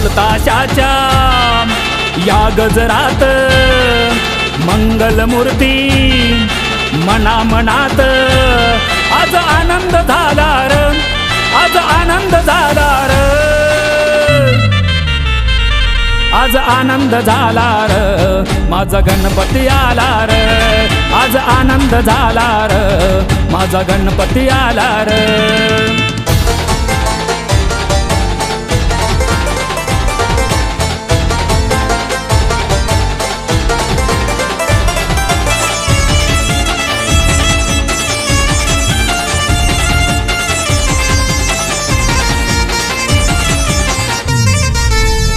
ढोल ताशाच्या या गजरात मंगलमूर्ती मना मनात आज आनंद झाला र, आज आनंद झाला र, आज आनंद झाला र, माझा गणपती आला र, आज आनंद झाला र, माझा गणपती आला र।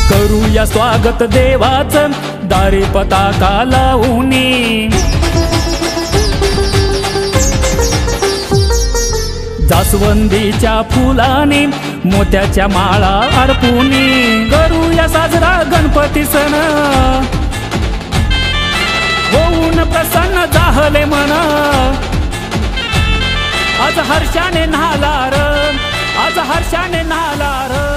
करूया स्वागत देवाचं दारी पताका लावूनी, जास्वंदीच्या फुलाने मोत्याच्या माळा अर्पुनी, करूया साजरा गणपती सण होऊन प्रसन्न झाले मन, आज हर्षाने न्हाला र, आज हर्षाने न्हाला र।